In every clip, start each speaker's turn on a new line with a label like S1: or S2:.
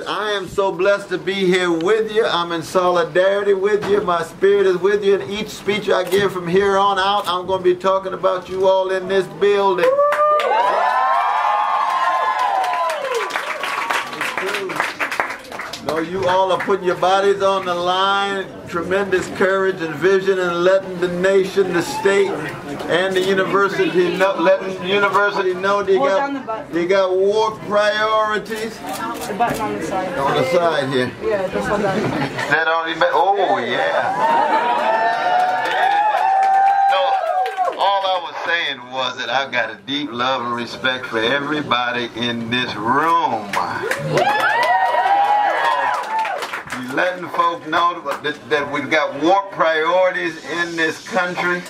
S1: I am so blessed to be here with you. I'm in solidarity with you. My spirit is with you. And each speech I give from here on out, I'm going to be talking about you all in this building. No, you all are putting your bodies on the line. Tremendous courage and vision, and letting the nation, the state, and the university know, they got war priorities.
S2: The button on the side.
S1: On the side here.
S2: Yeah, this one.
S1: That only. Oh yeah. No, all I was saying was that I've got a deep love and respect for everybody in this room. Letting folk know that we've got war priorities in this country.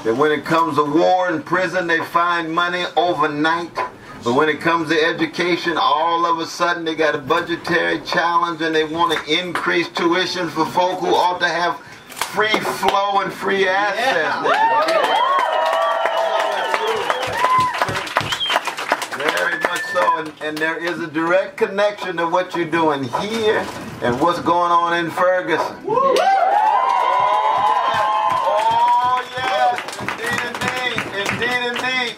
S1: That when it comes to war and prison, they find money overnight. But when it comes to education, all of a sudden they got a budgetary challenge and they want to increase tuition for folk who ought to have free flow and free access. Very much so, and there is a direct connection to what you're doing here and what's going on in Ferguson. Oh yes, indeed.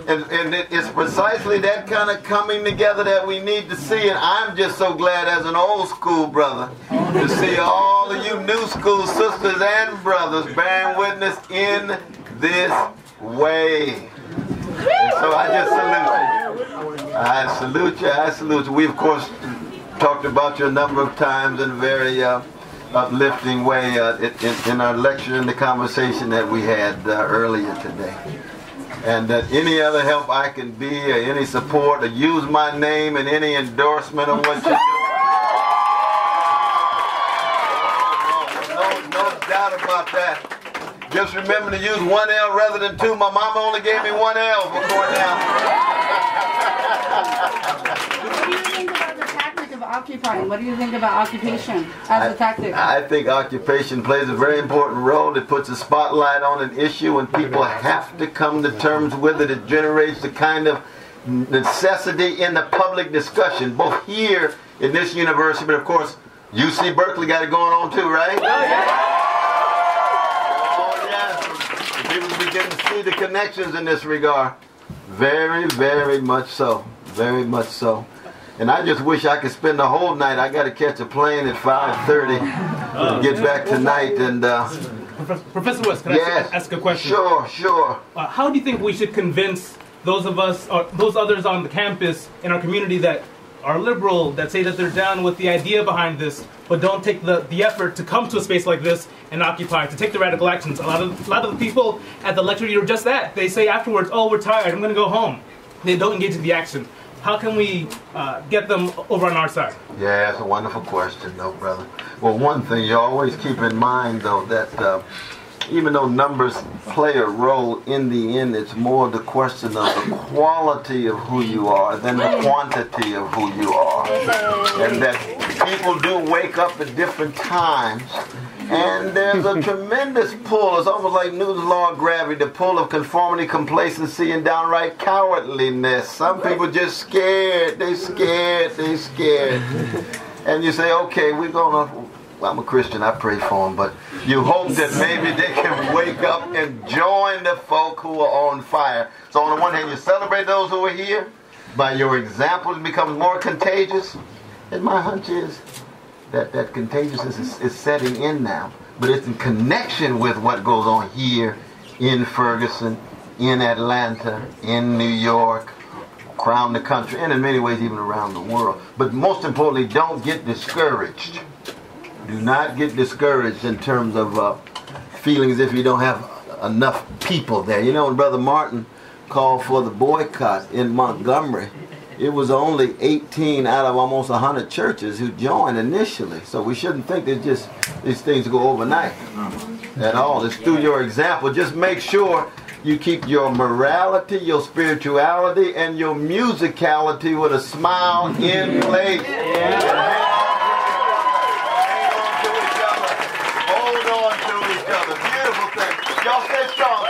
S1: And it's precisely that kind of coming together that we need to see. And I'm just so glad as an old school brother to see all of you new school sisters and brothers bearing witness in this way. And so I just salute you. I salute you. We, of course, talked about you a number of times in a very uplifting way in our lecture and the conversation that we had earlier today. And that any other help I can be, or any support, or use my name in any endorsement of what you're doing. No doubt about that. Just remember to use one L rather than two. My mama only gave me one L for Cornel.
S2: What do you think about the tactic of occupying? What do you think about occupation as a tactic?
S1: I think occupation plays a very important role. It puts a spotlight on an issue and people have to come to terms with it. It generates the kind of necessity in the public discussion, both here in this university, but of course, UC Berkeley got it going on too, right? People begin to see the connections in this regard. Very, very much so. Very much so. And I just wish I could spend the whole night. I got to catch a plane at 5:30 and get back tonight. And
S3: Professor West, can I ask a question?
S1: Sure.
S3: How do you think we should convince those of us, or those others on the campus in our community that are liberal, that say that they're down with the idea behind this, but don't take the effort to come to a space like this and occupy, to take the radical actions? A lot of the people at the lecture you're just at, they say afterwards, oh, we're tired, I'm going to go home. They don't engage in the action. How can we get them over on our side?
S1: Yeah, that's a wonderful question, though, brother. Well, one thing you always keep in mind, though, that even though numbers play a role, in the end, it's more the question of the quality of who you are than the quantity of who you are. And that people do wake up at different times. And there's a tremendous pull. It's almost like Newton's law of gravity, the pull of conformity, complacency, and downright cowardliness. Some people just scared. They scared. And you say, okay, we're going to... Well, I'm a Christian, I pray for them, but you hope that maybe they can wake up and join the folk who are on fire. So on the one hand, you celebrate those who are here. By your example, it becomes more contagious. And my hunch is that contagiousness is setting in now. But it's in connection with what goes on here in Ferguson, in Atlanta, in New York, around the country, and in many ways even around the world. But most importantly, don't get discouraged. Do not get discouraged in terms of feeling as if you don't have enough people there. You know, when Brother Martin called for the boycott in Montgomery, it was only 18 out of almost 100 churches who joined initially. So we shouldn't think that just these things go overnight at all. It's through your example. Just make sure you keep your morality, your spirituality, and your musicality with a smile in place. Hold on to each other. Beautiful thing. Y'all stay strong.